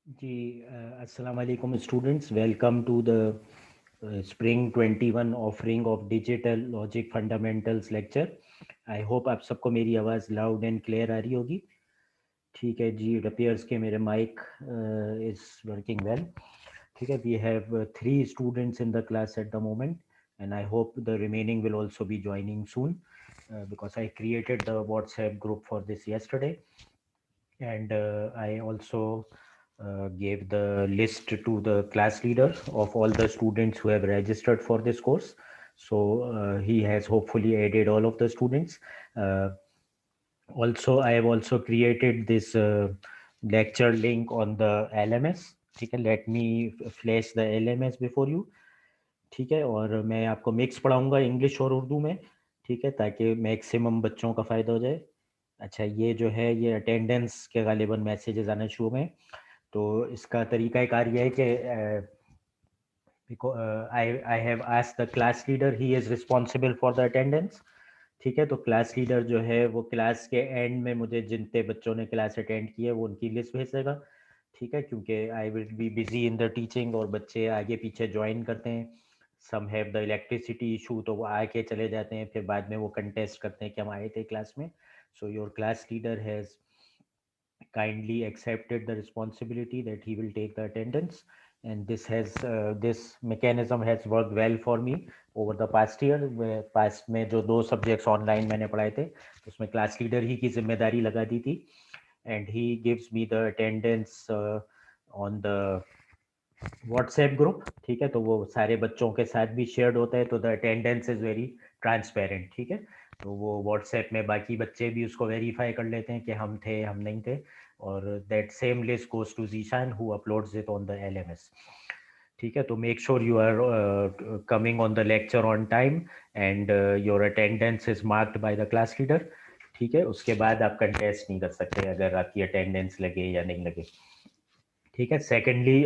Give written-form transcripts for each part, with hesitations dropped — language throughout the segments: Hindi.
जी अस्सलाम वालेकुम students, welcome to the spring 21 offering of digital logic fundamentals lecture. I hope आप सबको मेरी आवाज़ लाउड एंड क्लियर आ रही होगी। ठीक है जी, इट अपीयर्स के मेरे माइक इज़ वर्किंग वेल। ठीक है, we have 3 students in the class at the moment and I hope the remaining will also be joining soon because I created the WhatsApp group for this yesterday. And I also gave the list to the class leader of all the students who have registered for this course. So he has hopefully added all of the students. Uh, Also, I have also created this lecture link on the LMS. ठीक है, let me flash the LMS before you. ठीक है, और मैं आपको मिक्स पढ़ाऊंगा इंग्लिश और उर्दू में। ठीक है, ताकि मैक्सिमम बच्चों का फ़ायदा हो जाए। अच्छा, ये जो है ये अटेंडेंस के गालिबन मैसेजेस आने शुरू में। तो इसका तरीक़ाकार ये है कि I have asked the class leader, he is responsible for the attendance. ठीक है, तो क्लास लीडर जो है वो क्लास के एंड में मुझे जितने बच्चों ने क्लास अटेंड की है वो उनकी लिस्ट भेज देगा। ठीक है, क्योंकि I will be busy in the teaching और बच्चे आगे पीछे ज्वाइन करते हैं। Some have the electricity issue, तो वो आके चले जाते हैं, फिर बाद में वो कंटेस्ट करते हैं कि हम आए थे क्लास में। So your class leader has kindly accepted the responsibility that he will take the attendance, and this mechanism has worked well for me over the past year। past में जो 2 subjects online मैंने पढ़ाए थे उसमें क्लास लीडर ही की जिम्मेदारी लगा दी थी, and he gives me the attendance on the WhatsApp group. ठीक है, तो वो सारे बच्चों के साथ भी शेयर्ड होता है, तो the attendance is very transparent. ठीक है, तो वो व्हाट्सएप में बाकी बच्चे भी उसको वेरीफाई कर लेते हैं कि हम थे हम नहीं थे, और that same list goes to Zeeshan who uploads it on the LMS. ठीक है, तो make sure you are coming on the lecture on time and your attendance is marked by the class leader. ठीक है, उसके बाद आप कंटेस्ट नहीं कर सकते अगर आपकी अटेंडेंस लगे या नहीं लगे। ठीक है, सेकेंडली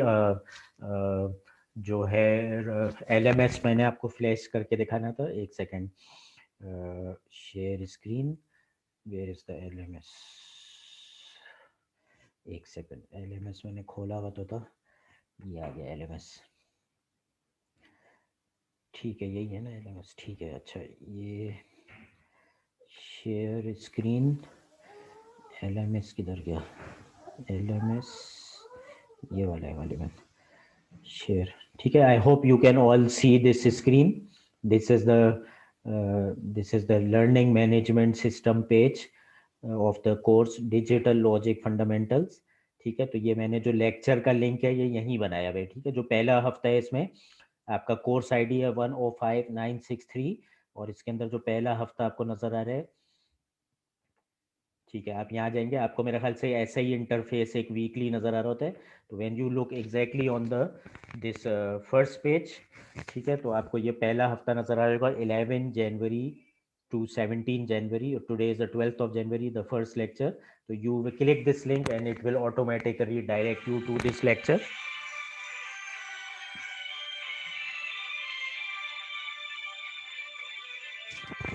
जो है एलएमएस मैंने आपको फ्लैश करके दिखाना था। एक second, share screen, where is the LMS. एक सेकेंड, एलएमएस मैंने खोला हुआ तो था, ये आ गया एलएमएस। ठीक है, यही है ना एलएमएस। ठीक है, अच्छा, ये शेयर स्क्रीन, एलएमएस किधर गया? एलएमएस ये वाला है वाले में, शेयर। ठीक है, I hope you can all see this screen. This is the learning management system page of the course digital logic fundamentals. ठीक है, तो ये मैंने जो लेक्चर का लिंक है ये यहीं बनाया हुआ है। ठीक है, जो पहला हफ्ता है इसमें आपका कोर्स आईडी है 105963, और इसके अंदर जो पहला हफ्ता आपको नजर आ रहा है, ठीक है, आप यहाँ जाएंगे, आपको मेरे ख्याल से ऐसा ही इंटरफेस एक वीकली नज़र आ रहा होता है। तो when you look exactly on the this first page, ठीक है, तो आपको ये पहला हफ्ता नज़र आ रहेगा 11 जनवरी टू 17 जनवरी, और today is the 12th of January, the first lecture. तो you will click this link and it will automatically direct you to this lecture.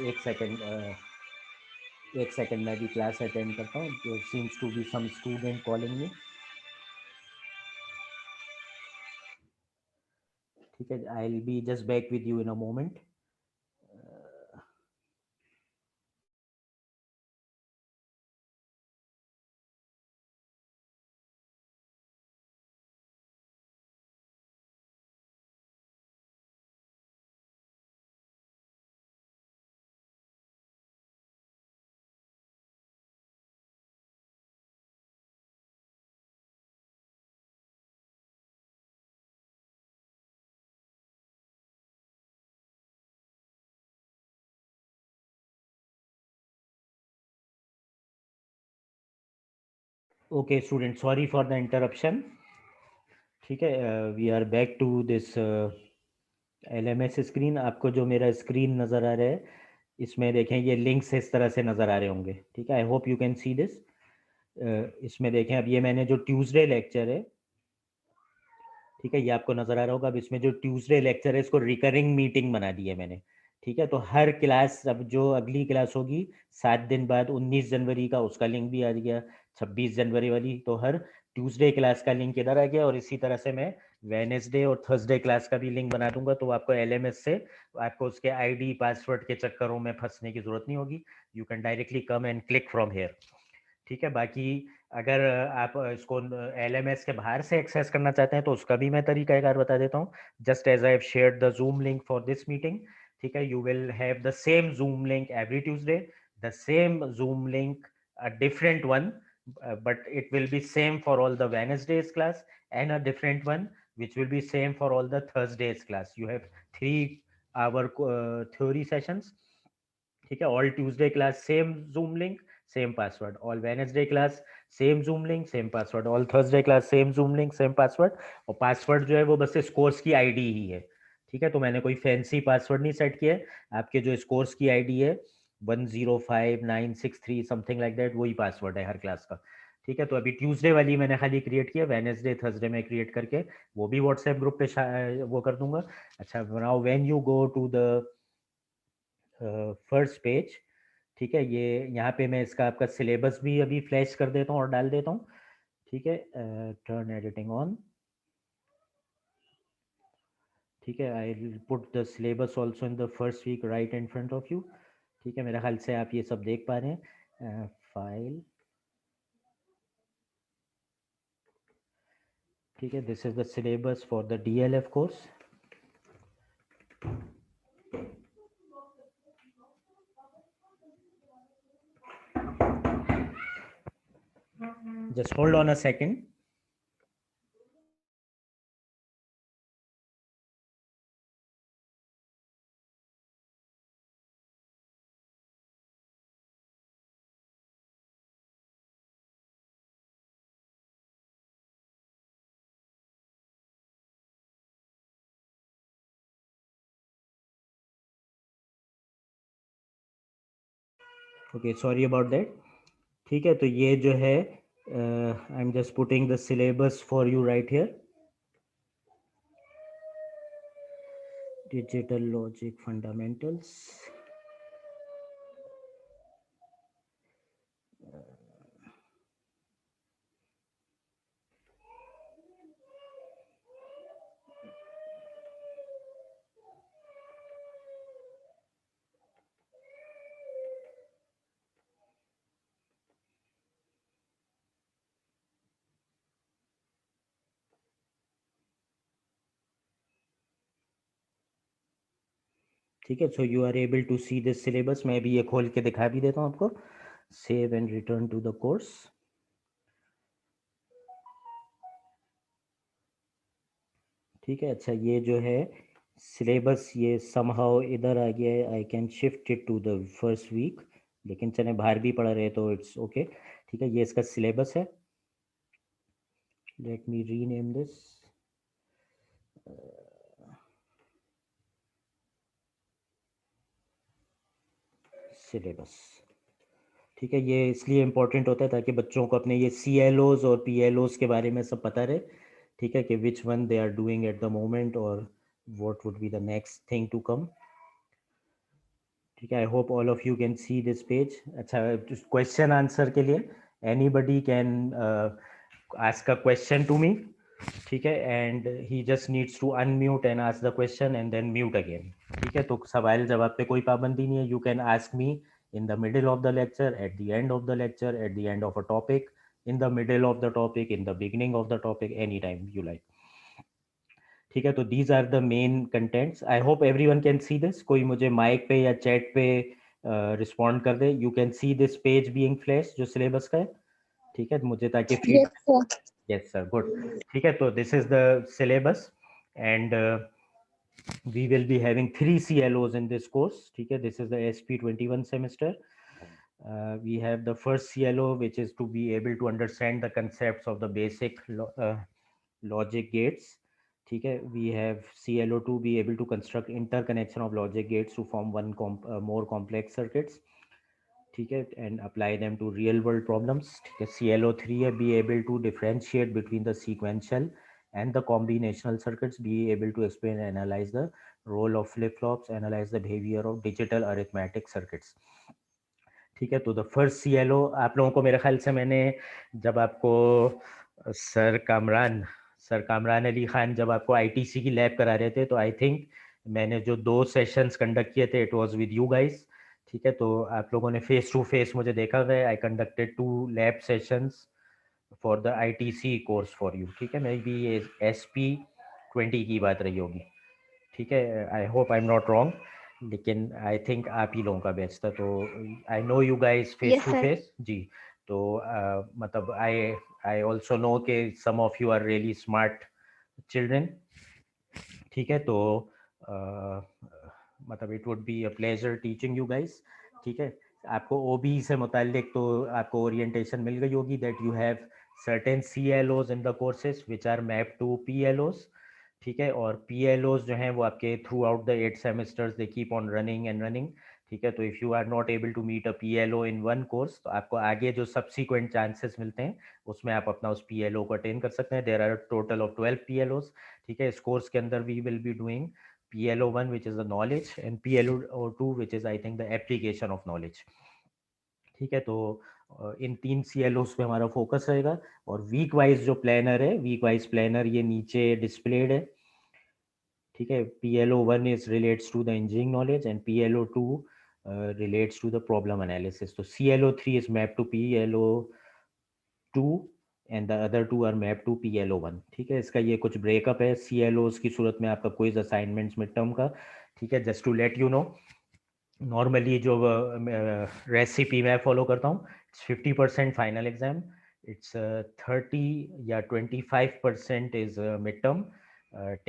एक सेकेंड, एक सेकेंड, मैं भी क्लास अटेंड करता हूँ। There seems to be some student calling me. ठीक है, I will be just back with you in a moment. Okay student, sorry for the interruption. ठीक है, we are back to this LMS screen. आपको जो मेरा स्क्रीन नज़र आ रहा है इसमें देखें, ये लिंक्स इस तरह से नज़र आ रहे होंगे। ठीक है, I hope you can see this. इसमें देखें, अब ये मैंने जो ट्यूसडे लेक्चर है, ठीक है, ये आपको नज़र आ रहा होगा। अब इसमें जो ट्यूसडे लेक्चर है इसको रिकरिंग मीटिंग बना दी है मैंने। ठीक है, तो हर क्लास, अब जो अगली क्लास होगी 7 दिन बाद 19 जनवरी का, उसका लिंक भी आ गया। 26 जनवरी वाली, तो हर ट्यूसडे क्लास का लिंक इधर आ गया, और इसी तरह से मैं वेडनेसडे और थर्सडे क्लास का भी लिंक बना दूंगा, तो आपको एलएमएस से आपको उसके आईडी पासवर्ड के चक्करों में फंसने की जरूरत नहीं होगी। You can directly come and click from here. ठीक है, बाकी अगर आप इसको एलएमएस के बाहर से एक्सेस करना चाहते हैं तो उसका भी मैं तरीकाकार बता देता हूँ। Just as I have shared the Zoom link for this meeting, ठीक है, you will have the same Zoom link every Tuesday, the same Zoom link, a different one, but it will be same for all the Wednesdays class, and a different one which will be same for all the Thursdays class. You have 3 hour theory sessions, ठीक है, all Tuesday class same Zoom link same password, all Wednesday class same Zoom link same password, all Thursday class same Zoom link same password. और पासवर्ड जो है वो बस इस कोर्स की आईडी ही है, ठीक है, तो मैंने कोई फैंसी पासवर्ड नहीं सेट किया है। आपके जो इस कोर्स की आईडी है 105963 समथिंग लाइक दैट, वही पासवर्ड है हर क्लास का, ठीक है। तो अभी ट्यूसडे वाली मैंने खाली क्रिएट किया, वेडनेसडे थर्सडे में क्रिएट करके वो भी व्हाट्सएप ग्रुप पे वो कर दूंगा। अच्छा, now when you go to the first page, ठीक है, ये यहाँ पे मैं इसका आपका सिलेबस भी अभी फ्लैश कर देता हूँ और डाल देता हूँ, ठीक है। टर्न एडिटिंग ऑन, ठीक है, I will put the syllabus also in the first week right in front of you, ठीक है। मेरे ख्याल से आप ये सब देख पा रहे हैं। फाइल, ठीक है, this is the syllabus for the DLF course. Just hold on a second. Okay, sorry about that, ठीक है। तो ये जो है I am just putting the syllabus for you right here. Digital logic fundamentals, ठीक है। So you are able to see this syllabus. मैं भी ये खोल के दिखा भी देता हूँ आपको। Save and return to the course, ठीक है। अच्छा, ये जो है सिलेबस ये समहाउ इधर आ गया है, I can shift it to the first week, लेकिन चले बाहर भी पढ़ रहे तो इट्स ओके, ठीक है। ये इसका सिलेबस है। Let me rename this syllabus, ठीक है। ये इसलिए इम्पोर्टेंट होता है ताकि बच्चों को अपने ये CLOs और PLOs के बारे में सब पता रहे, ठीक है, कि which one they are doing at the moment और what would be the next thing to come, ठीक है। I hope all of you can see this page. अच्छा, क्वेश्चन आंसर के लिए anybody can ask a question to me, ठीक है, and he just needs to unmute and ask the question and then mute again, ठीक है। तो सवाल जवाब पे कोई पाबंदी नहीं है। You can ask me in the middle of the lecture, at the end of the lecture, at the end of a topic, in the middle of the topic, in the beginning of the topic, anytime you like, ठीक है। तो these are the main contents. I hope everyone can see this. कोई मुझे माइक पे या चैट पे रिस्पॉन्ड कर दे। You can see this page being flash जो सिलेबस का है, ठीक है, मुझे ताकि Yes, feed. sir. Yes sir, good, ठीक है। तो this is the syllabus and we will be having 3 CLOs in this course, ठीक है। This is the SP21 semester. We have the first CLO, which is to be able to understand the concepts of the basic logic gates, ठीक है। We have CLO2, be able to construct interconnection of logic gates to form more complex circuits, ठीक है, and apply them to real world problems, ठीक है। CLO3 है, be able to differentiate between the sequential and the combinational circuits, be able to explain and analyze the role of flip flops, analyze the behavior of digital arithmetic circuits, ठीक है। तो द फर्स्ट CLO आप लोगों को मेरे ख्याल से मैंने जब आपको सर कामरान अली खान जब आपको आईटीसी की लैब करा रहे थे तो आई थिंक मैंने जो 2 सेशंस कंडक्ट किए थे it was with you guys. ठीक है, तो आप लोगों ने फेस टू फेस मुझे देखा गया। I conducted 2 lab sessions for the ITC course for you. ठीक है, मे बी ये SP 20 की बात रही होगी। ठीक है, I hope I am not wrong, लेकिन आई थिंक आप ही लोगों का बैच था। तो I know you guys face yes too sir. Face जी। तो मतलब आई आई ऑल्सो नो कि some of you are really smart children. ठीक है, तो मतलब it would be a pleasure teaching you guys. ठीक है, आपको ओबी से मुतालिक तो आपको ओरिएंटेशन मिल गई होगी that you have certain CLOs in the courses which are map to PLOs। ठीक है, और PLOs जो हैं वो आपके throughout the 8 semesters they keep on running and running. ठीक है, तो if you are not able to meet a PLO in one course तो आपको आगे जो सब्सिक्वेंट चांसेस मिलते हैं उसमें आप अपना उस PLO को अटेन कर सकते हैं। There are total of 12 PLOs। ठीक है, इस कोर्स के अंदर we will be doing PLO1 which is the knowledge and PLO2 which is I think the application of knowledge। ठीक है, तो इन 3 CLOs पे हमारा फोकस रहेगा। और वीक वाइज जो प्लानर है, वीक वाइज प्लानर ये नीचे डिस्प्लेड है। ठीक है, PLO1 is relates to the engineering knowledge and PLO2 relates to the problem analysis. तो CLO3 is map to PLO2 and the other 2 are map to PLO1। ठीक है, इसका ये कुछ ब्रेकअप है CLOs की सूरत में आपका क्विज असाइनमेंट्स मिड टर्म का। ठीक है, just to let you know, normally जो रेसिपी मैं फॉलो करता हूँ, इट्स 50% फाइनल एग्जाम, इट्स 30 या 25% is mid term,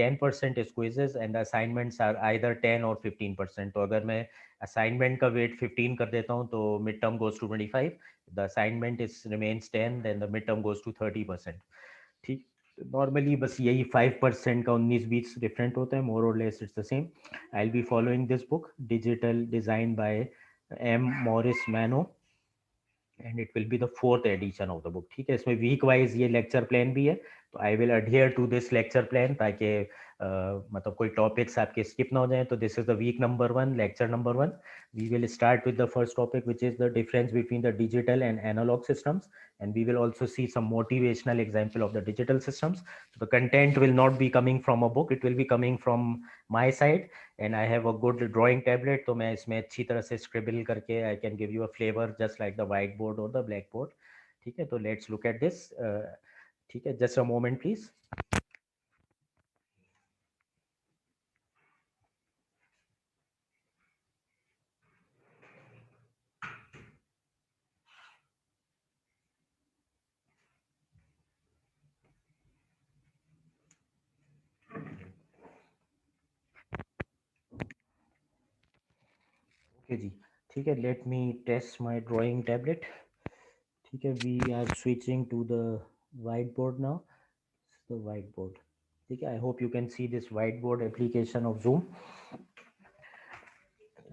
10% is quizzes and assignments are either 10 और 15%। तो अगर मैं असाइनमेंट का वेट 15 कर देता हूँ तो mid term goes to 25, the assignment is remains 10, then the mid term goes to 30%। ठीक, नॉर्मली बस यही 5% का 19-20 डिफरेंट होता है, मोर और less it's the same. I will be following this book digital design by M Morris Mano and it will be the 4th edition of the book. ठीक है, इसमें वीक वाइज ये लेक्चर प्लान भी है, तो I will adhere to this lecture plan ताकि मतलब कोई टॉपिक्स आपके स्किप ना हो जाए। तो this is the week number 1, lecture number 1। We will start with the first topic which is the difference between the digital and analog systems, and we will also see some motivational example of the digital systems. So the content will not be coming from a book, it will be coming from my side, and I have a good drawing tablet, तो मैं इसमें अच्छी तरह से scribble करके I can give you a flavor just like the whiteboard or the blackboard। ठीक है, तो let's look at this। ठीक है, just a moment please। Okay जी, ठीक है, let me test my drawing tablet। ठीक है, we are switching to the whiteboard now। the whiteboard। ठीक है, I hope you can see this whiteboard application of Zoom।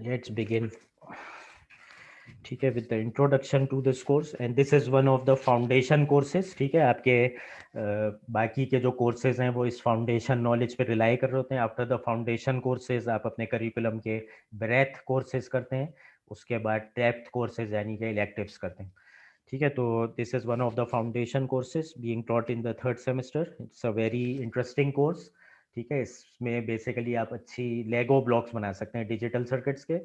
Let's begin। ठीक है, with the introduction to this course and this is one of the foundation courses. ठीक है, आपके बाकी के जो कोर्सेज हैं वो इस फाउंडेशन नॉलेज पे रिलाई कर रहे होते हैं। आफ्टर द फाउंडेशन कोर्सेज आप अपने करिकुलम के ब्रेथ कोर्सेज करते हैं, उसके बाद डेप्थ कोर्सेज यानी कि इलेक्टिव्स करते हैं। ठीक है, तो this is one of the foundation courses being taught in the 3rd semester. It's a very interesting course. ठीक है, इसमें बेसिकली आप अच्छी लेगो ब्लॉक्स बना सकते हैं डिजिटल सर्किट्स के,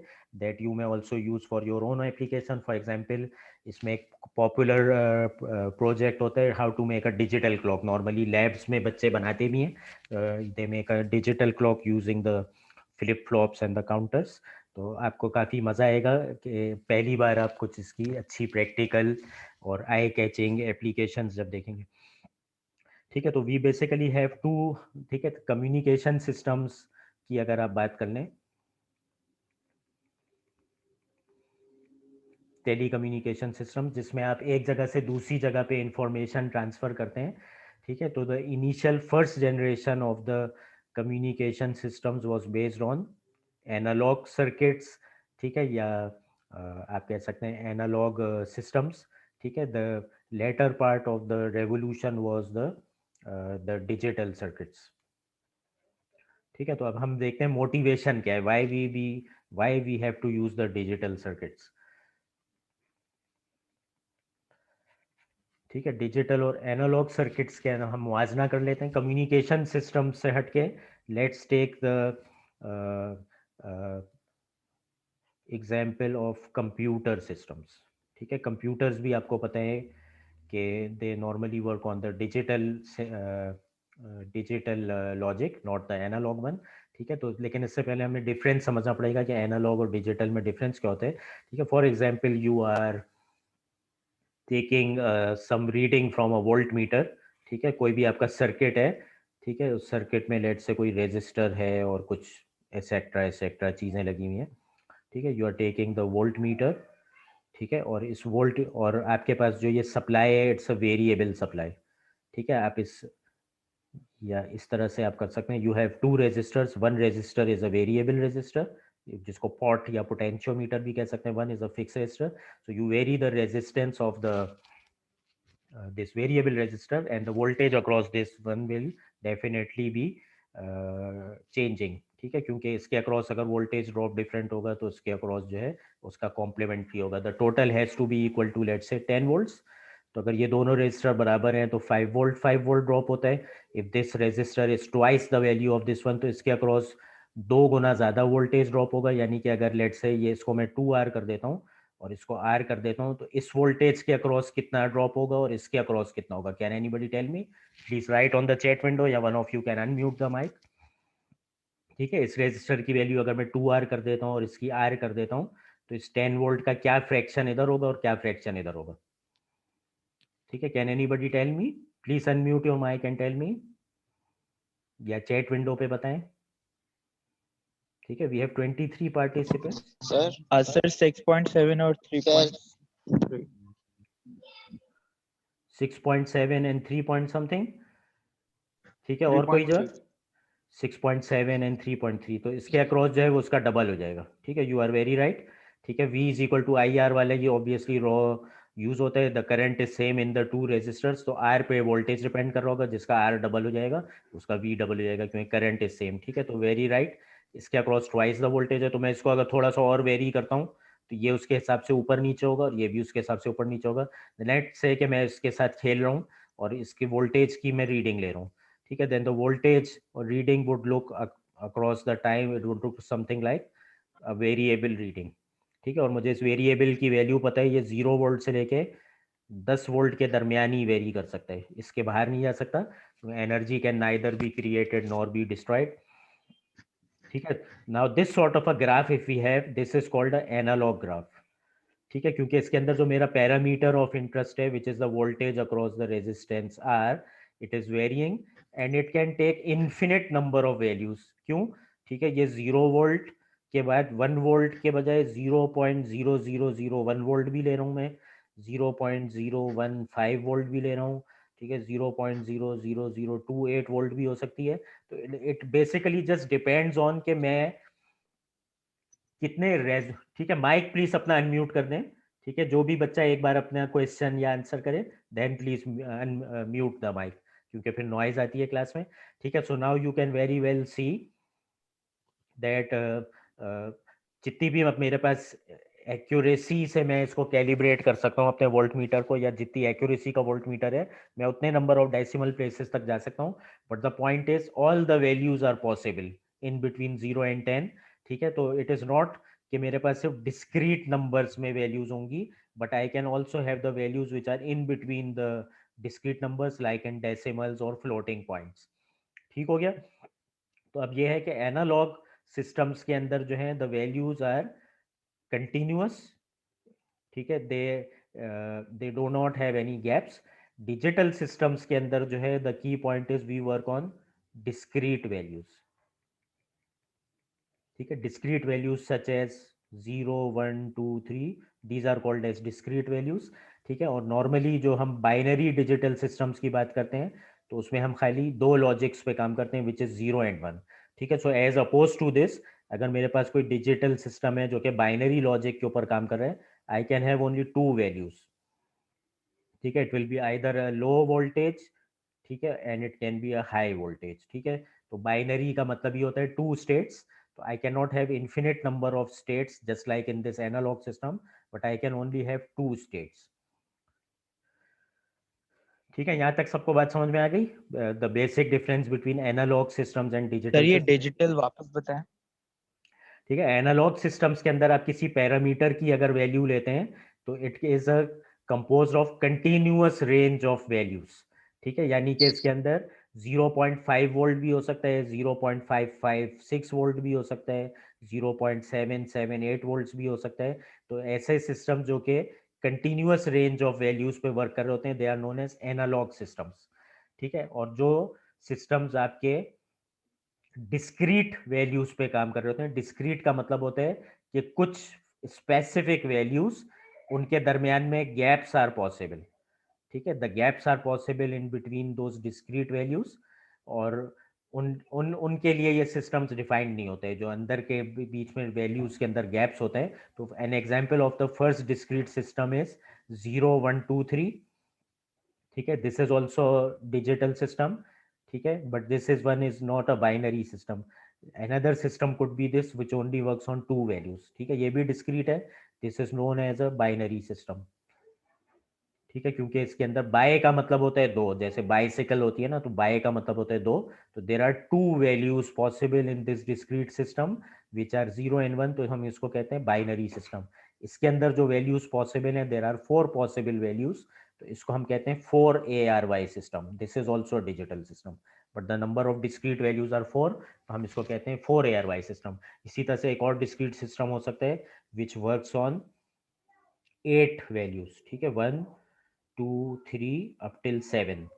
that you may also use for your own application. For example, इसमें एक पॉपुलर प्रोजेक्ट होता है how to make a digital clock. Normally labs में बच्चे बनाते भी हैं, they make a digital clock using the flip flops and the counters. तो आपको काफ़ी मज़ा आएगा कि पहली बार आप कुछ इसकी अच्छी प्रैक्टिकल और आई कैचिंग एप्लीकेशंस जब देखेंगे। ठीक है, तो वी बेसिकली हैव टू, ठीक है, कम्युनिकेशन सिस्टम्स की अगर आप बात कर लें, टेली कम्युनिकेशन सिस्टम जिसमें आप एक जगह से दूसरी जगह पे इंफॉर्मेशन ट्रांसफ़र करते हैं। ठीक है, तो the initial first generation of the communication systems was based on analog circuits. ठीक है, या आप कह सकते हैं एनालॉग सिस्टम्स। ठीक है, the latter part of the revolution was the digital circuits. ठीक है, तो अब हम देखते हैं मोटिवेशन क्या है, why we have to use the digital circuits. ठीक है, डिजिटल और एनालॉग सर्किट्स के हम मुआजना कर लेते हैं कम्युनिकेशन सिस्टम से हटके। Let's take the example of computer systems. ठीक है, कंप्यूटर्स भी आपको पता है कि they normally work on the digital logic, not the analog one. ठीक है, तो लेकिन इससे पहले हमें डिफरेंस समझना पड़ेगा कि एनालॉग और डिजिटल में डिफरेंस क्या होता है। ठीक है, for example you are taking some reading from a volt meter. ठीक है, कोई भी आपका सर्किट है, ठीक है, उस सर्किट में लेट से कोई रेजिस्टर है और कुछ एक्सेट्रा एक्सेट्रा चीज़ें लगी हुई हैं। ठीक है, you are taking the volt meter. ठीक है, और इस वोल्ट और आपके पास जो ये सप्लाई है, इट्स अ वेरिएबल सप्लाई। ठीक है, आप इस या इस तरह से आप कर सकते हैं, you have two resistors, one resistor is a variable resistor, जिसको पॉट या पोटेंशियोमीटर भी कह सकते हैं, one is a fix resistor. So you vary the resistance of the this variable resistor, and the voltage across this one will definitely be changing। ठीक है, क्योंकि इसके अक्रॉस अगर वोल्टेज ड्रॉप डिफरेंट होगा तो इसके अक्रॉस जो है उसका कॉम्प्लीमेंट्री होगा। The total has to be equal to let's say 10 volts. तो अगर ये दोनों रेजिस्टर बराबर हैं तो 5 वोल्ट ड्रॉप होता है। If this resistor is twice the value of this one, तो इसके अक्रॉस 2 गुना ज़्यादा वोल्टेज ड्रॉप होगा। यानी कि अगर लेट्स से ये इसको मैं 2R कर देता हूँ और इसको आर कर देता हूँ, तो इस वोल्टेज के अक्रॉस कितना ड्रॉप होगा और इसके अक्रॉस कितना होगा। Can anybody tell me? Please write on the chat window, या one of you can unmute the mic. ठीक है, इस रेजिस्टर की वैल्यू अगर मैं 2R कर देता हूँ और इसकी आर कर देता हूँ, तो इस 10 वोल्ट का क्या फ्रैक्शन इधर होगा और क्या फ्रैक्शन इधर होगा। ठीक है, can anybody tell me? Please unmute your mic and tell me, या चैट विंडो पे बताएं। ठीक है, वी हैव 23 पार्टिसिपेंट्स। सर 6.7 और 3.3। 6.7 एंड 3 पॉइंट समथिंग। ठीक है, और कोई जो 6.7 एंड 3.3, तो इसके अक्रॉस जो है वो उसका डबल हो जाएगा। ठीक है, यू आर वेरी राइट। ठीक है, V is equal to I R वाला ये ऑब्वियसली रॉ यूज होता है। The current is same in the two resistors, तो R पे वोल्टेज डिपेंड कर रहा होगा, जिसका R डबल हो जाएगा उसका V डबल हो जाएगा, क्योंकि करंट इज सेम। ठीक है, तो वेरी राइट, इसके अक्रॉस ट्वाइस द वोल्टेज है। तो मैं इसको अगर थोड़ा सा और वेरी करता हूँ तो ये उसके हिसाब से ऊपर नीचे होगा और ये भी उसके हिसाब से ऊपर नीचे होगा। लेट से कि मैं इसके साथ खेल रहा हूँ और इसके वोल्टेज की मैं रीडिंग ले रहा हूँ। ठीक है, देन द वोल्टेज और reading would look across the time, it would look something like a variable reading. ठीक है, और मुझे इस वेरिएबल की वैल्यू पता है, ये 0 वोल्ट से लेके 10 वोल्ट के दरमियान ही वेरी कर सकता है, इसके बाहर नहीं जा सकता। Energy can neither be created nor be destroyed. ठीक है, now this sort of a graph if we have, this is called a analogue graph. ठीक है, क्योंकि इसके अंदर जो मेरा पैरामीटर ऑफ इंटरेस्ट है, which is the voltage across the resistance R, it is varying and it can take infinite number of values. क्यों? ठीक है, ये 0 वोल्ट के बाद 1 वोल्ट के बजाय 0.0001 वोल्ट भी ले रहा हूँ मैं, 0.015 वोल्ट भी ले रहा हूँ। ठीक है, 0.00028 वोल्ट भी हो सकती है। तो it basically just depends on कि मैं कितने रेज। ठीक है, माइक प्लीज अपना अनम्यूट कर दें। ठीक है, जो भी बच्चा एक बार अपना क्वेश्चन या आंसर करे, then please mute the mic, क्योंकि फिर नॉइज आती है क्लास में। ठीक है, so now you can very well see that जितनी भी अब मेरे पास एक्यूरेसी से मैं इसको कैलिब्रेट कर सकता हूँ अपने वोल्ट मीटर को, या जितनी एक्यूरेसी का वोल्ट मीटर है, मैं उतने नंबर ऑफ डेसिमल प्लेसेस तक जा सकता हूँ। But the point is all the values are possible in between 0 and 10। ठीक है, तो इट इज नॉट कि मेरे पास सिर्फ डिस्क्रीट नंबर्स में वैल्यूज होंगी, but I can also have the values which are in between the discrete numbers like in decimals और फ्लोटिंग पॉइंट्स। ठीक हो गया? तो अब ये है कि एनालॉग सिस्टम्स के अंदर जो है द वैल्यूज आर कंटिन्यूअस। ठीक है, they do not have any gaps. Digital systems के अंदर जो है the key point is we work on discrete values. ठीक है, discrete values such as 0 1 2 3, these are called as discrete values. ठीक है, और नॉर्मली जो हम बाइनरी डिजिटल सिस्टम्स की बात करते हैं तो उसमें हम खाली दो लॉजिक्स पे काम करते हैं, विच इज 0 एंड 1। ठीक है, so as oppose to this, अगर मेरे पास कोई डिजिटल सिस्टम है जो कि बाइनरी लॉजिक के ऊपर काम कर रहा है, I can have only to values. ठीक है, it will be either a low voltage, ठीक है, and it can be a high voltage. ठीक है, तो बाइनरी का मतलब ये होता है टू स्टेट्स। तो I can not have infinite number of states just like in this analogue system, but I can only have two states. ठीक है, यहाँ तक सबको बात समझ में आ गई? The basic difference between analogue systems and sir digital ये सिस्टम। डिजिटल वापस बताएं। ठीक है, एनालॉग सिस्टम्स के अंदर आप किसी पैरामीटर की अगर वैल्यू लेते हैं तो it is a compose of continuous range of values. ठीक है, यानी कि इसके अंदर 0.5 वोल्ट भी हो सकता है, 0.556 वोल्ट भी हो सकता है, 0.778 वोल्ट्स भी हो सकता है। तो ऐसे सिस्टम जो कि कंटिन्यूअस रेंज ऑफ वैल्यूज पे वर्क कर रहे होते हैं, they are known as analogue systems. ठीक है, और जो सिस्टम्स आपके डिस्क्रीट वैल्यूज पे काम कर रहे होते हैं, डिस्क्रीट का मतलब होता है कि कुछ स्पेसिफिक वैल्यूज, उनके दरमियान में गैप्स आर पॉसिबल। ठीक है, the gaps are possible in between those discrete values, और उन उन उनके लिए ये सिस्टम्स डिफाइंड नहीं होते, जो अंदर के बीच में वैल्यूज के अंदर गैप्स होते हैं। तो an example of the first discrete system is 0 1 2 3। ठीक है, this is also digital system. ठीक है, but this is one is not a binary system. another system could be this which only works on two values। ठीक है, ये भी डिस्क्रीट है, this is known as a binary system. ठीक है, क्योंकि इसके अंदर बाय का मतलब होता है दो, जैसे बाइसिकल होती है ना, तो बाय का मतलब होता है दो। तो there are two values possible in this discrete system which are 0 and 1, तो हम इसको कहते हैं बाइनरी सिस्टम। इसके अंदर जो वैल्यूज पॉसिबल हैं, देर आर 4 पॉसिबल वैल्यूज, तो इसको हम कहते हैं 4 ARY system. This is also digital system, but the number of discrete values are 4, तो हम इसको कहते हैं 4 ARY सिस्टम। इसी तरह से एक और डिस्क्रीट सिस्टम हो सकता है विच वर्क्स ऑन 8 वैल्यूज। ठीक है, 1 2 3 अप टिल 7।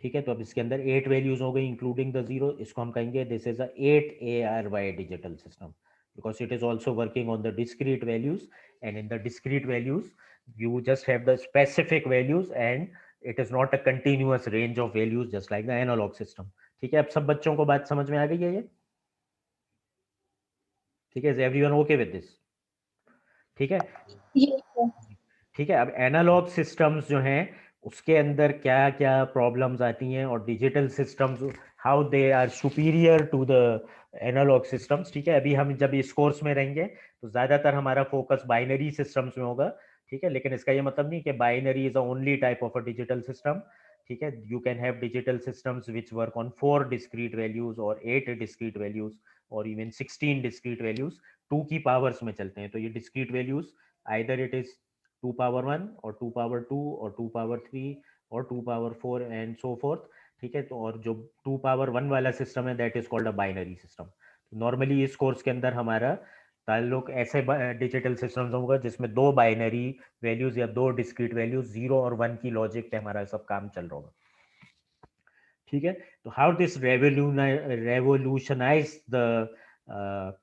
ठीक है, तो अब इसके अंदर 8 वैल्यूज हो गई इंक्लूडिंग द जीरो, इसको हम कहेंगे this is a 8 ARY digital system, because it is also working on the discrete values, and in the discrete values you just have the specific values, and it is not a continuous range of values just like the analog system। ठीक है, अब सब बच्चों को बात समझ में आ गई है ये? ठीक है, is everyone okay with this? ठीक है। Yes, sir. ठीक है, अब एनालॉग सिस्टम्स जो हैं उसके अंदर क्या क्या प्रॉब्लम्स आती हैं, और digital systems how they are superior to the analogue systems. ठीक है, अभी हम जब इस कोर्स में रहेंगे तो ज़्यादातर हमारा फोकस बाइनरी सिस्टम्स में होगा। ठीक है, लेकिन इसका ये मतलब नहीं कि binary is a only type of a digital system. ठीक है, you can have digital systems which work on 4 discrete values और 8 डिस्क्रीट वैल्यूज और इवन 16 डिस्क्रीट वैल्यूज, 2 की पावर्स में चलते हैं। तो ये discrete values either it is 2 power 1 और 2 power 2 और 2 power 3 और 2 power 4 एंड सो फोर्थ। ठीक है, तो और जो 2 power 1 वाला सिस्टम है that is called a binary system. Normally इस कोर्स के अंदर हमारा ताल्लुक ऐसे डिजिटल सिस्टम्स होगा जिसमें दो बाइनरी वैल्यूज या दो डिस्क्रीट वैल्यूज 0 और 1 की लॉजिक पे हमारा सब काम चल रहा होगा। ठीक है, तो how this revolutionise the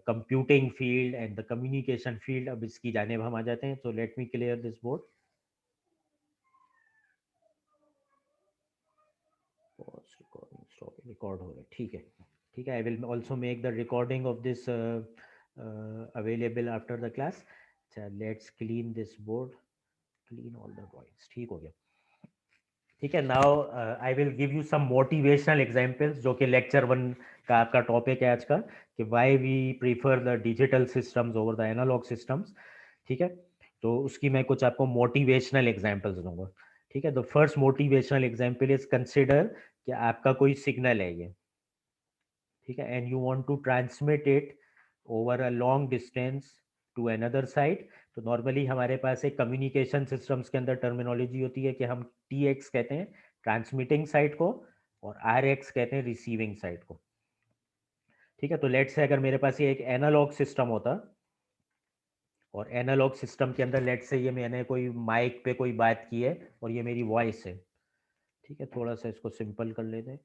computing field and the communication field, अब इसकी जानेब हम आ जाते हैं। तो let me clear this board. Record हो रहा है, ठीक है। ठीक है, I will also make the recording of this available after the class. अच्छा, let's clean this board, clean all the drawings. ठीक हो गया। ठीक है, now I will give you some motivational examples, जो कि लेक्चर 1 का आपका टॉपिक है आज का, कि why we prefer the digital systems over the analogue systems. ठीक है, तो उसकी मैं कुछ आपको मोटिवेशनल एग्जांपल्स दूंगा। ठीक है, the first motivational example is consider कि आपका कोई सिग्नल है ये। ठीक है, and you want to transmit it over a long distance to another side. तो नॉर्मली हमारे पास एक कम्युनिकेशन सिस्टम्स के अंदर टर्मिनोलॉजी होती है कि हम TX कहते हैं ट्रांसमिटिंग साइड को, और RX कहते हैं रिसीविंग साइड को। ठीक है, तो लेट्स से अगर मेरे पास ये एक एनालॉग सिस्टम होता, और एनालॉग सिस्टम के अंदर लेट्स से ये मैंने कोई माइक पे कोई बात की है और ये मेरी वॉइस है। ठीक है, थोड़ा सा इसको सिंपल कर लेते हैं।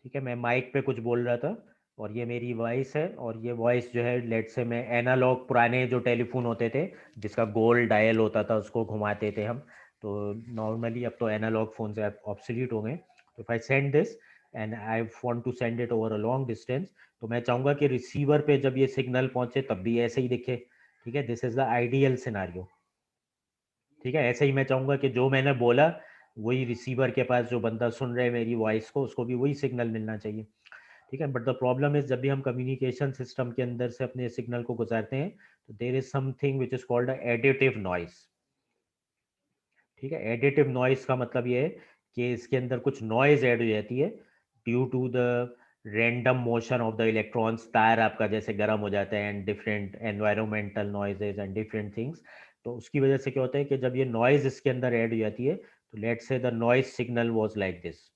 ठीक है, मैं माइक पे कुछ बोल रहा था और ये मेरी वॉइस है, और ये वॉइस जो है लेट से मैं एनालॉग पुराने जो टेलीफोन होते थे जिसका गोल डायल होता था उसको घुमाते थे हम, तो नॉर्मली अब तो एनालॉग फोन से ऑब्सोलीट हो गए। तो if I send this and I want to send it over a long distance, तो मैं चाहूँगा कि रिसीवर पे जब ये सिग्नल पहुंचे तब भी ऐसे ही दिखे। ठीक है, this is the ideal scenario. ठीक है, ऐसे ही मैं चाहूँगा कि जो मैंने बोला वही रिसीवर के पास, जो बंदा सुन रहे मेरी वॉइस को, उसको भी वही सिग्नल मिलना चाहिए। ठीक है, बट द प्रॉब्लम इज जब भी हम कम्युनिकेशन सिस्टम के अंदर से अपने सिग्नल को गुजारते हैं तो there is something which is called additive noise. ठीक है। एडिटिव नॉइज का मतलब ये है कि इसके अंदर कुछ नॉइज ऐड हो जाती है due to the random motion of the electrons. तार आपका जैसे गर्म हो जाता है and different environmental noises and different things. तो उसकी वजह से क्या होता है कि जब ये नॉइज इसके अंदर ऐड हो जाती है तो let's say the noise signal was like this.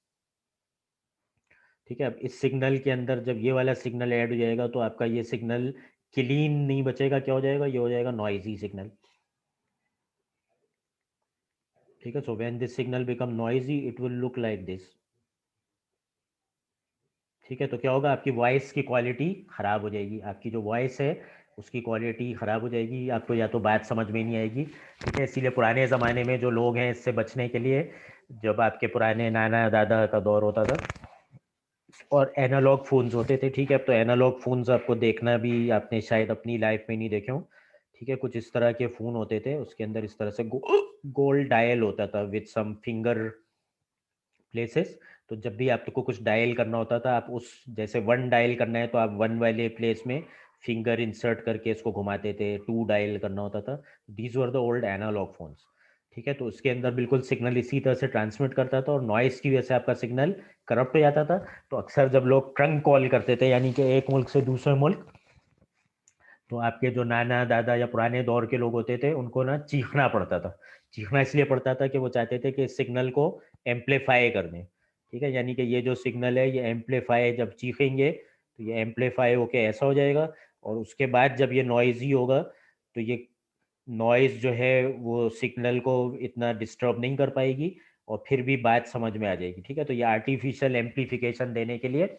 ठीक है। अब इस सिग्नल के अंदर जब ये वाला सिग्नल ऐड हो जाएगा तो आपका ये सिग्नल क्लीन नहीं बचेगा, क्या हो जाएगा, ये हो जाएगा नॉइजी सिग्नल। ठीक है। So when this signal become noisy it will look like this. ठीक है। तो क्या होगा, आपकी वॉइस की क्वालिटी ख़राब हो जाएगी, आपकी जो वॉइस है उसकी क्वालिटी ख़राब हो जाएगी, आपको या तो बात समझ में नहीं आएगी। ठीक है। इसीलिए पुराने ज़माने में जो लोग हैं इससे बचने के लिए, जब आपके पुराने नाना दादा का दौर होता था और एनालॉग फ़ोन्स होते थे, ठीक है, अब तो एनालॉग फ़ोन्स आपको देखना भी आपने शायद अपनी लाइफ में नहीं देखे हो। ठीक है। कुछ इस तरह के फ़ोन होते थे, उसके अंदर इस तरह से गोल्ड डायल होता था विथ सम फिंगर प्लेसेस। तो जब भी आपको कुछ डायल करना होता था, आप उस जैसे वन डायल करना है तो आप वन वाले प्लेस में फिंगर इंसर्ट करके इसको घुमाते थे, टू डायल करना होता था। These were the old analogue phones. ठीक है। तो उसके अंदर बिल्कुल सिग्नल इसी तरह से ट्रांसमिट करता था और नॉइस की वजह से आपका सिग्नल करप्ट हो जाता था। तो अक्सर जब लोग ट्रंक कॉल करते थे, यानी कि एक मुल्क से दूसरे मुल्क, तो आपके जो नाना दादा या पुराने दौर के लोग होते थे उनको ना चीखना पड़ता था। चीखना इसलिए पड़ता था कि वो चाहते थे कि इस सिग्नल को एम्पलीफाई कर दें। ठीक है। यानी कि ये जो सिग्नल है ये एम्पलीफाई, जब चीखेंगे तो ये एम्पलीफाई होके ऐसा हो जाएगा और उसके बाद जब ये नॉइजी होगा तो ये नॉइज जो है वो सिग्नल को इतना डिस्टर्ब नहीं कर पाएगी और फिर भी बात समझ में आ जाएगी। ठीक है। तो ये आर्टिफिशियल एम्पलीफिकेशन देने के लिए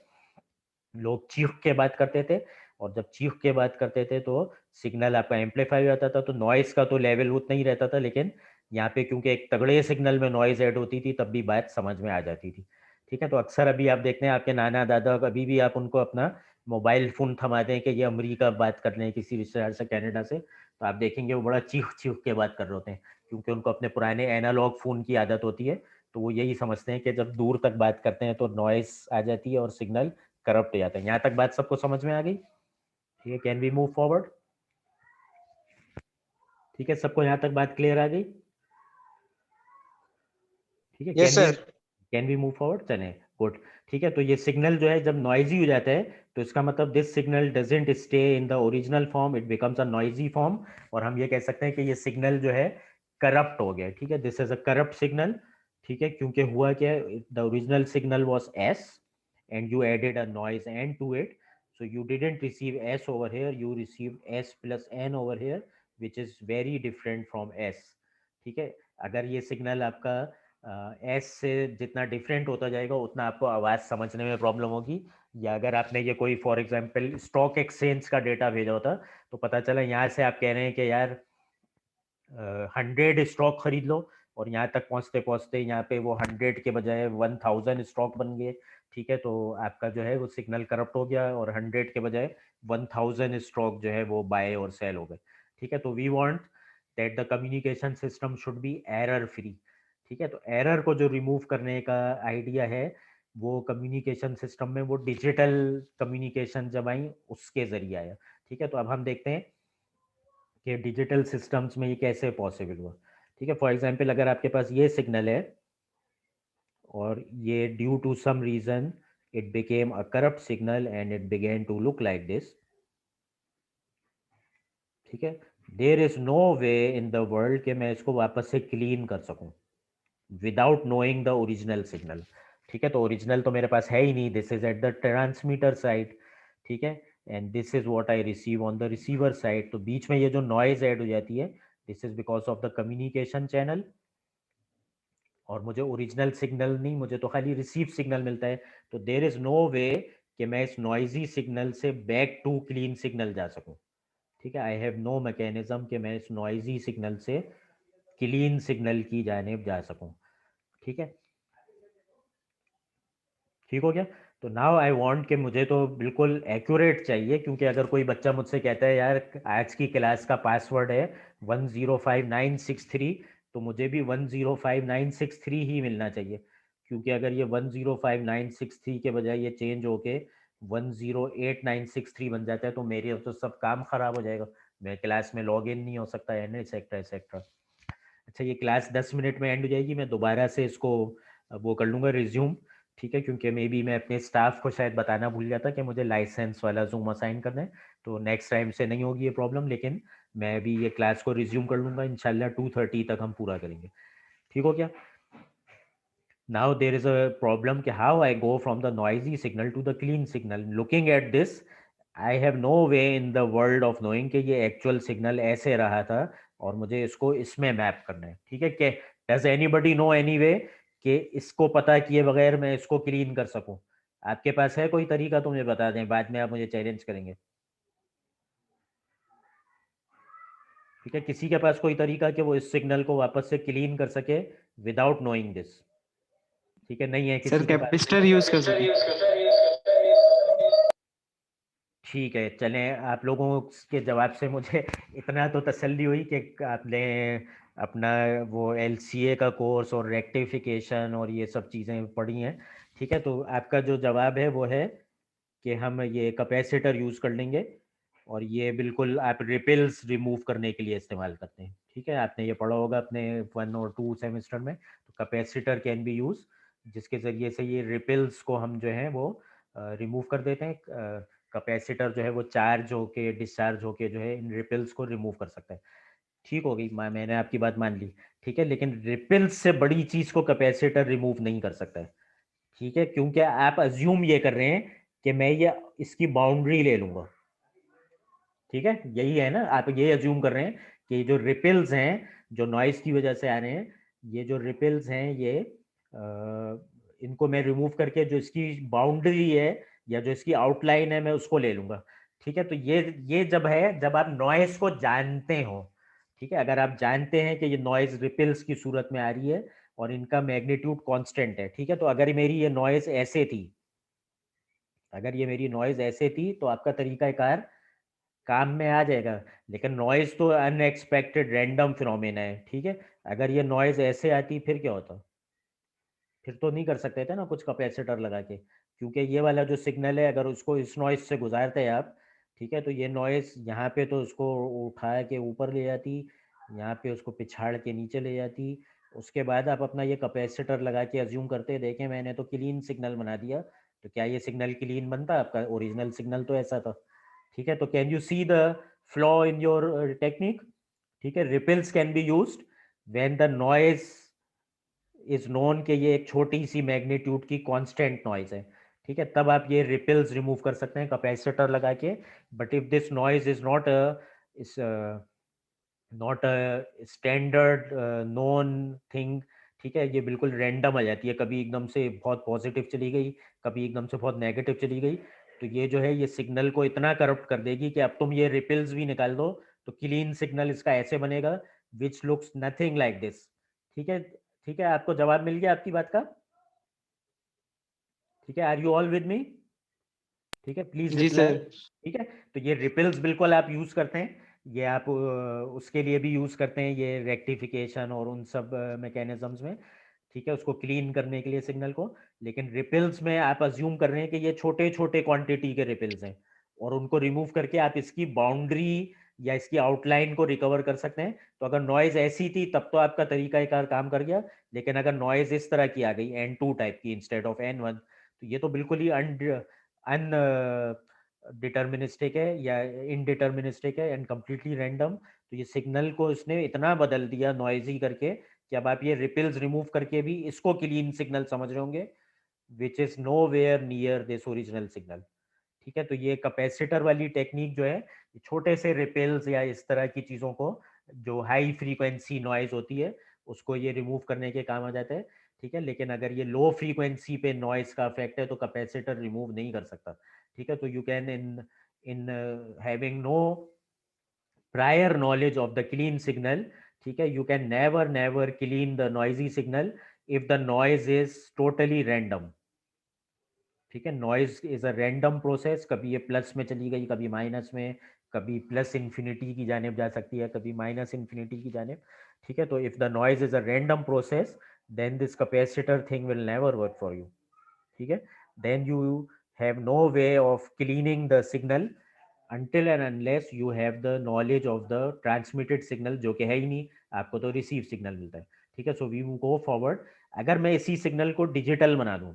लोग चीख के बात करते थे और जब चीख के बात करते थे तो सिग्नल आपका एम्पलीफाई हो जाता था। तो नॉइस का तो लेवल उतना ही रहता था, लेकिन यहाँ पे क्योंकि एक तगड़े सिग्नल में नॉइज ऐड होती थी तब भी बात समझ में आ जाती थी। ठीक है। तो अक्सर अभी आप देखते हैं आपके नाना दादा, अभी भी आप उनको अपना मोबाइल फोन थमा दें कि ये अमेरिका बात कर रहे हैं किसी रिश्तेदार से, कनाडा से, तो आप देखेंगे वो बड़ा चीख चीख के बात कर रहे होते हैं, क्योंकि उनको अपने पुराने एनालॉग फोन की आदत होती है। तो वो यही समझते हैं कि जब दूर तक बात करते हैं तो नॉइस आ जाती है और सिग्नल करप्ट हो जाता है। यहाँ तक बात सबको समझ में आ गई? ठीक है। Can we move forward? ठीक है। सबको यहाँ तक बात क्लियर आ गई? ठीक है। Yes sir. Can we move forward? चलें, गुड। ठीक है। तो ये सिग्नल जो है जब नॉइजी हो जाता है तो इसका मतलब this signal doesn't stay in the original form, it becomes a noisy form. और हम ये कह सकते हैं कि ये सिग्नल जो है करप्ट हो गया। ठीक है। This is a corrupt signal. ठीक है। क्योंकि हुआ क्या, the original signal was S and you added a noise n to it, so you didn't receive s over here, you received s plus n over here, which is very different from s। ठीक है। अगर ये सिग्नल आपका एस से जितना डिफरेंट होता जाएगा उतना आपको आवाज़ समझने में प्रॉब्लम होगी। या अगर आपने ये कोई फॉर एग्जांपल स्टॉक एक्सचेंज का डेटा भेजा होता तो पता चला यहाँ से आप कह रहे हैं कि यार 100 स्टॉक खरीद लो, और यहाँ तक पहुँचते पहुँचते यहाँ पे वो 100 के बजाय 1000 स्टॉक बन गए। ठीक है। तो आपका जो है वो सिग्नल करप्ट हो गया और 100 के बजाय 1000 स्टॉक जो है वो बाय और सेल हो गए। ठीक है। तो we want that the communication system should be error free. ठीक है। तो एरर को जो रिमूव करने का आइडिया है वो कम्युनिकेशन सिस्टम में वो डिजिटल कम्युनिकेशन जब आई उसके जरिए आया। ठीक है। तो अब हम देखते हैं कि डिजिटल सिस्टम्स में ये कैसे पॉसिबल हुआ। ठीक है। फॉर एग्जांपल अगर आपके पास ये सिग्नल है और ये due to some reason it became a corrupt signal and it began to look like this. ठीक है। There is no way in the world कि मैं इसको वापस से क्लीन कर सकूं without knowing the original signal. ठीक है। तो ओरिजिनल तो मेरे पास है ही नहीं, this is at the transmitter side. ठीक है। And this is what I receive on the receiver side. तो बीच में ये जो नॉइज ऐड हो जाती है this is because of the communication channel, और मुझे ओरिजिनल सिग्नल नहीं, मुझे तो खाली रिसीव सिग्नल मिलता है। तो देर इज नो वे कि मैं इस नॉइजी सिग्नल से बैक टू क्लीन सिग्नल जा सकूं। ठीक है। आई हैव नो मैकेनिज्म कि मैं इस नॉइजी सिग्नल से क्लीन सिग्नल की जानिब जा सकूं। ठीक है। ठीक हो गया। तो नाउ आई वांट कि मुझे तो बिल्कुल एक्यूरेट चाहिए, क्योंकि अगर कोई बच्चा मुझसे कहता है यार आज की क्लास का पासवर्ड है 105963, तो मुझे भी 105963 ही मिलना चाहिए। क्योंकि अगर ये 105963 के बजाय ये चेंज होके 108963 बन जाता है तो मेरे तो सब काम खराब हो जाएगा, मैं क्लास में लॉग इन नहीं हो सकता, एंड एक्सेट्रा एक्सेट्रा। अच्छा, ये क्लास 10 मिनट में एंड हो जाएगी, मैं दोबारा से इसको वो कर लूँगा रिज्यूम, ठीक है, क्योंकि मे बी मैं अपने स्टाफ को शायद बताना भूल गया था कि मुझे लाइसेंस वाला जूम असाइन करना है, तो नेक्स्ट टाइम से नहीं होगी ये प्रॉब्लम, लेकिन मैं भी ये क्लास को रिज्यूम कर लूँगा इंशाल्लाह 2:30 तक हम पूरा करेंगे, ठीक हो क्या? Now there is a problem कि how I go from the noisy signal to the clean signal. Looking at this, I have no way in the world of knowing कि ये actual signal ऐसे रहा था और मुझे इसको इसमें मैप करना है, ठीक है? कि does anybody know any way कि इसको पता किए बगैर मैं इसको क्लीन कर सकूं? आपके पास है कोई तरीका तो मुझे बता दें, बाद में आप मुझे चैलेंज करेंगे, ठीक है? किसी के पास कोई तरीका कि वो इस सिग्नल को वापस से क्लीन कर सके विदाउट नोइंग दिस, ठीक है? नहीं है सर किसी के पास? कैपेसिटर यूज कर सकते हैं। ठीक है, चलें, आप लोगों के जवाब से मुझे इतना तो तसल्ली हुई कि आपने अपना वो एलसीए का कोर्स और रेक्टिफिकेशन और ये सब चीज़ें पढ़ी हैं, ठीक है? तो आपका जो जवाब है वो है कि हम ये कैपेसिटर यूज़ कर लेंगे और ये बिल्कुल आप रिपल्स रिमूव करने के लिए इस्तेमाल करते हैं, ठीक है? आपने ये पढ़ा होगा अपने 1 और 2 सेमेस्टर में, तो कैपेसिटर कैन बी यूज़, जिसके ज़रिए से ये रिपल्स को हम जो है वो रिमूव कर देते हैं। कैपेसिटर जो है वो चार्ज होके डिस्चार्ज होके जो है इन रिपल्स को रिमूव कर सकता है, ठीक हो गई, मैंने आपकी बात मान ली, ठीक है? लेकिन रिपल्स से बड़ी चीज़ को कैपेसिटर रिमूव नहीं कर सकता है, ठीक है? क्योंकि आप अज्यूम ये कर रहे हैं कि मैं ये इसकी बाउंड्री ले लूंगा, ठीक है? यही है ना, आप ये अज्यूम कर रहे हैं कि जो रिपल्स हैं जो नॉइस की वजह से आ रहे हैं, ये जो रिपल्स हैं ये इनको मैं रिमूव करके जो इसकी बाउंड्री है या जो इसकी आउटलाइन है मैं उसको ले लूंगा, ठीक है? तो ये जब है जब आप नॉइस को जानते हो, ठीक है? अगर आप जानते हैं कि ये नॉइज रिपल्स की सूरत में आ रही है और इनका मैग्नीट्यूड कांस्टेंट है, ठीक है? तो अगर मेरी ये नॉइज ऐसे थी, अगर ये मेरी नॉइज ऐसे थी तो आपका तरीकाकार काम में आ जाएगा, लेकिन नॉइज तो अनएक्सपेक्टेड रैंडम फिनोमेना है, ठीक है? अगर ये नॉइज ऐसे आती फिर क्या होता? फिर तो नहीं कर सकते थे ना कुछ कैपेसिटर लगा के, क्योंकि ये वाला जो सिग्नल है अगर उसको इस नॉइज से गुजारते हैं आप, ठीक है, तो ये नॉइज यहाँ पे तो उसको उठा के ऊपर ले जाती, यहाँ पे उसको पिछाड़ के नीचे ले जाती, उसके बाद आप अपना ये कैपेसिटर लगा के अज्यूम करते देखें मैंने तो क्लीन सिग्नल बना दिया, तो क्या ये सिग्नल क्लीन बनता? आपका ओरिजिनल सिग्नल तो ऐसा था, ठीक है? तो can you see the flaw in your technique, ठीक है? Ripples can be used when the noise is known कि ये एक छोटी सी मैग्नीट्यूड की कांस्टेंट नॉइज है, ठीक है? तब आप ये रिपल्स रिमूव कर सकते हैं कैपेसिटर लगा के, but if this noise is not is not a standard known thing, ठीक है, ये बिल्कुल रैंडम आ जाती है, कभी एकदम से बहुत पॉजिटिव चली गई, कभी एकदम से बहुत नेगेटिव चली गई, तो ये जो है ये सिग्नल को इतना करप्ट कर देगी कि अब तुम ये रिपल्स भी निकाल दो तो क्लीन सिग्नल इसका ऐसे बनेगा which looks nothing like this, ठीक है? ठीक है, आपको जवाब मिल गया आपकी बात का, ठीक है? Are you all with me? ठीक है, प्लीज जी रिप्लाई, सर। ठीक है? तो ये रिपल्स बिल्कुल आप यूज करते हैं, ये आप उसके लिए भी यूज करते हैं, ये रेक्टिफिकेशन और उन सब मैकेनिज्म्स में, ठीक है, उसको क्लीन करने के लिए सिग्नल को, लेकिन रिपल्स में आप अज्यूम कर रहे हैं कि ये छोटे छोटे क्वांटिटी के रिपल्स हैं और उनको रिमूव करके आप इसकी बाउंड्री या इसकी आउटलाइन को रिकवर कर सकते हैं, तो अगर नॉइज ऐसी थी तब तो आपका तरीकाकार काम कर गया, लेकिन अगर नॉइज इस तरह की आ गई N2 टाइप की इंस्टेड ऑफ N1, तो ये तो बिल्कुल ही अन डिटर्मिनिस्टिक है या इनडिटर्मिनिस्टिक है एंड कंप्लीटली रैंडम, तो ये सिग्नल को इसने इतना बदल दिया नॉइजी करके कि अब आप ये रिपल्स रिमूव करके भी इसको क्लीन सिग्नल समझ रहे होंगे which is nowhere near this original signal, ठीक है? तो ये कैपेसिटर वाली टेक्निक जो है छोटे से रिपेल्स या इस तरह की चीज़ों को जो हाई फ्रीक्वेंसी नॉइज होती है उसको ये रिमूव करने के काम आ जाते हैं, ठीक है? लेकिन अगर ये लो फ्रीक्वेंसी पे नॉइज का इफेक्ट है तो कैपेसिटर रिमूव नहीं कर सकता, ठीक है? तो you can in in having no prior knowledge of the clean signal, ठीक है, you can never never clean the noisy signal if the noise is totally random, ठीक है? Noise is a random process, कभी ये प्लस में चली गई, कभी माइनस में, कभी प्लस इन्फिनिटी की जानिब जा सकती है, कभी माइनस इन्फिनिटी की जानिब, ठीक है? तो if the noise is a random process then this capacitor thing will never work for you, ठीक है? Then you have no way of cleaning the signal until and unless you have the knowledge of the transmitted signal, जो कि है ही नहीं, आपको तो रिसीव सिग्नल मिलता है, ठीक है. So we go forward. अगर मैं इसी सिग्नल को डिजिटल बना दूं,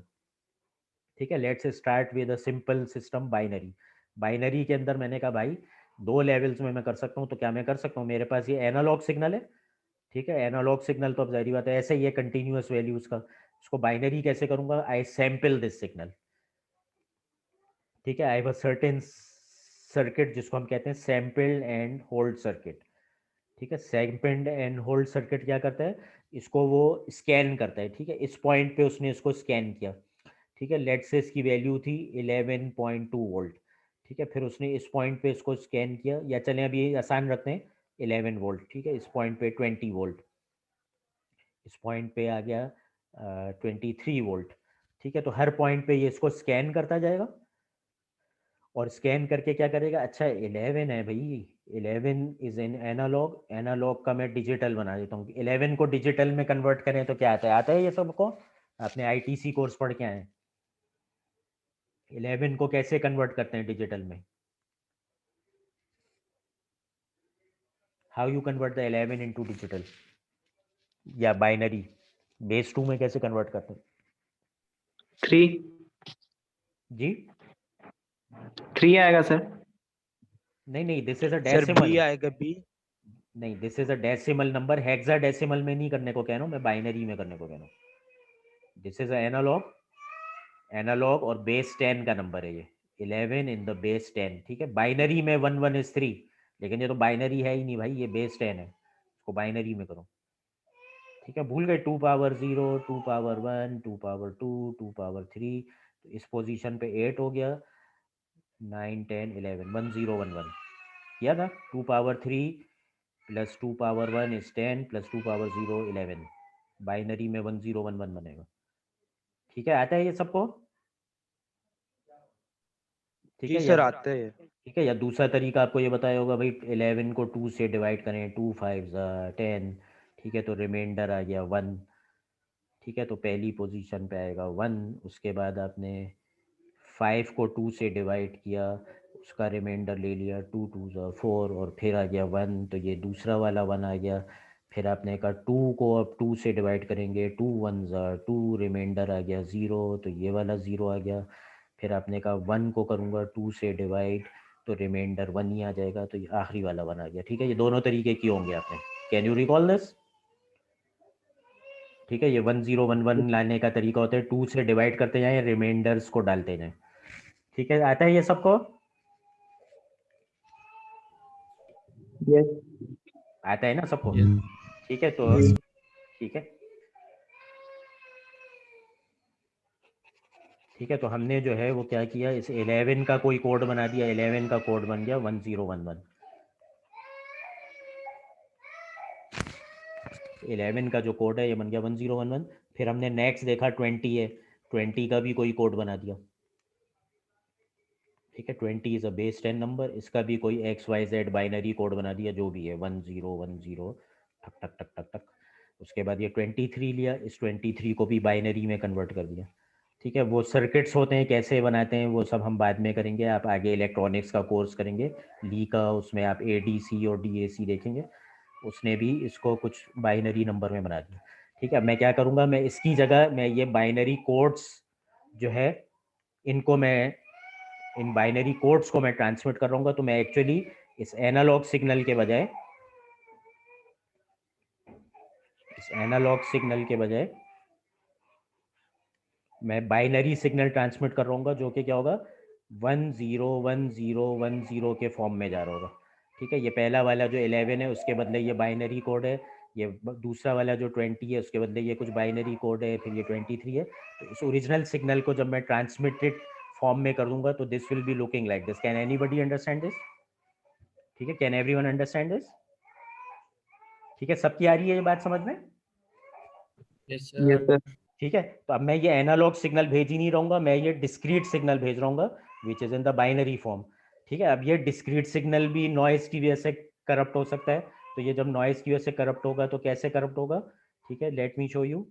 ठीक है, let's start with a simple system binary. Binary के अंदर मैंने कहा भाई 2 लेवल्स में मैं कर सकता हूँ, तो क्या मैं कर सकता हूँ, मेरे पास ये एनालॉग सिग्नल है, ठीक है. एनालॉग सिग्नल तो अब जाहिर बात है ऐसे ही है, कंटिन्यूअस वैल्यूज का. उसको बाइनरी कैसे करूंगा, आई सैम्पल दिस सिग्नल, ठीक है. I have a certain circuit जिसको हम कहते हैं सैम्पल्ड एंड होल्ड सर्किट, ठीक है. सैम्पल्ड एंड होल्ड सर्किट क्या करता है, इसको वो स्कैन करता है, ठीक है. इस पॉइंट पे उसने इसको स्कैन किया, ठीक है. लेट से इसकी वैल्यू थी 11.2 वोल्ट, ठीक है. फिर उसने इस पॉइंट पे इसको स्कैन किया, या चलें अभी आसान रखते हैं 11 वोल्ट, ठीक है. इस पॉइंट पे 20 वोल्ट, इस पॉइंट पे आ गया 23 वोल्ट, ठीक है. तो हर पॉइंट पे ये इसको स्कैन करता जाएगा, और स्कैन करके क्या करेगा, अच्छा 11 है भाई, 11 इज एन एनालॉग, एनालॉग का मैं डिजिटल बना देता हूँ. 11 को डिजिटल में कन्वर्ट करें तो क्या आता है ये सबको, आपने आईटीसी कोर्स पढ़ के आए हैं. 11 को कैसे कन्वर्ट करते हैं डिजिटल में, how you convert the 11 into digital, या बाइनरी बेस 2 में कैसे कन्वर्ट करते हैं 3 जी. 3 आएगा सर. नहीं, this is a sir decimal. B आएगा, बी. नहीं, this is a decimal number, hexadecimal में नहीं करने को कह रहा हूँ मैं, बाइनरी में करने को कह रहा हूँ. This is a analogue, analogue और बेस 10 का नंबर है ये, 11 इन द बेस 10, ठीक है. बाइनरी में 1 1 इज 3, लेकिन ये तो बाइनरी है ही नहीं भाई, ये बेस 10 है, इसको बाइनरी में करो, ठीक है. भूल गए 2 पावर 0, 2 पावर 1, 2 पावर 2, 2 पावर 3, तो इस पोजीशन पे 8 हो गया, 9 10 11 1 0 1 1 किया था. 2 power 3 plus 2 power 1 is 10 plus 2 power 0 11, binary में 1 0 1 1 बनेगा, ठीक है. आता है ये सबको, ठीक जी है. या सर आते हैं. ठीक है, या दूसरा तरीका आपको ये बताया होगा भाई, 11 को 2 से डिवाइड करें, 2 5 10, ठीक है. तो रिमाइंडर आ गया 1, ठीक है. तो पहली पोजीशन पे आएगा 1, उसके बाद आपने 5 को 2 से डिवाइड किया, उसका रिमाइंडर ले लिया, 2 2 4, और फिर आ गया 1, तो ये दूसरा वाला 1 आ गया. फिर आपने कहा 2 को अब 2 से डिवाइड करेंगे, 2 1 2, रिमाइंडर आ गया 0, तो ये वाला 0 आ गया. फिर आपने कहा 1 को करूँगा 2 से डिवाइड, तो रिमाइंडर 1 ही आ जाएगा, तो ये आखिरी वाला 1 आ गया, ठीक है. ये दोनों तरीके किए होंगे आपने, कैन यू रिकॉल दिस, ठीक है. ये 1 0 1 1 लाने का तरीका होता है, 2 से डिवाइड करते जाएं, रिमाइंडर्स को डालते जाएं, ठीक है. आता है ये सबको, यस. आता है ना सबको, ठीक है. तो ठीक है, ठीक है. तो हमने जो है वो क्या किया, इस 11 का कोई कोड बना दिया, 11 का कोड बन गया 1 0 1 1, 11 का जो कोड है ये बन गया 1 0 1 1. फिर हमने नेक्स्ट देखा 20 है, 20 का भी कोई कोड बना दिया, ठीक है. 20 इज अ बेस 10 नंबर, इसका भी कोई XYZ बाइनरी कोड बना दिया, जो भी है 1 0 1 0, ठक ठक ठक ठक ठक. उसके बाद ये 23 लिया, इस 23 को भी बाइनरी में कन्वर्ट कर दिया, ठीक है. वो सर्किट्स होते हैं कैसे बनाते हैं वो सब हम बाद में करेंगे, आप आगे इलेक्ट्रॉनिक्स का कोर्स करेंगे ली का, उसमें आप ADC और DAC देखेंगे. उसने भी इसको कुछ बाइनरी नंबर में बना दिया, ठीक है. मैं क्या करूँगा, मैं इसकी जगह मैं ये बाइनरी कोड्स जो है इनको मैं, इन बाइनरी कोड्स को मैं ट्रांसमिट कर रहा हूँ, तो मैं एक्चुअली इस एनालॉग सिग्नल के बजाय, इस एनालॉग सिग्नल के बजाय मैं बाइनरी सिग्नल ट्रांसमिट कर रहा हूँ, जो कि क्या होगा 1 0 1 0 1 0 के फॉर्म में जा रहा होगा, ठीक है. ये पहला वाला जो 11 है उसके बदले ये बाइनरी कोड है, ये दूसरा वाला जो 20 है उसके बदले ये कुछ बाइनरी कोड है, फिर ये 23 है. तो इस ओरिजिनल सिग्नल को जब मैं ट्रांसमिटेड फॉर्म में कर दूंगा तो this will be looking like this. Can anybody understand this, ठीक है. कैन एवरीवन अंडरस्टैंड दिस, ठीक है. सबकी आ रही है ये बात समझ में, यस सर. ठीक है. तो अब मैं ये एनालॉग सिग्नल भेज ही नहीं रहूँगा, मैं ये डिस्क्रीट सिग्नल भेज रहूँगा which is in the binary form, ठीक है. अब ये डिस्क्रीट सिग्नल भी नॉइज़ की वजह से करप्ट हो सकता है, तो ये जब नॉइज़ की वजह से करप्ट होगा तो कैसे करप्ट होगा, ठीक है. Let me show you.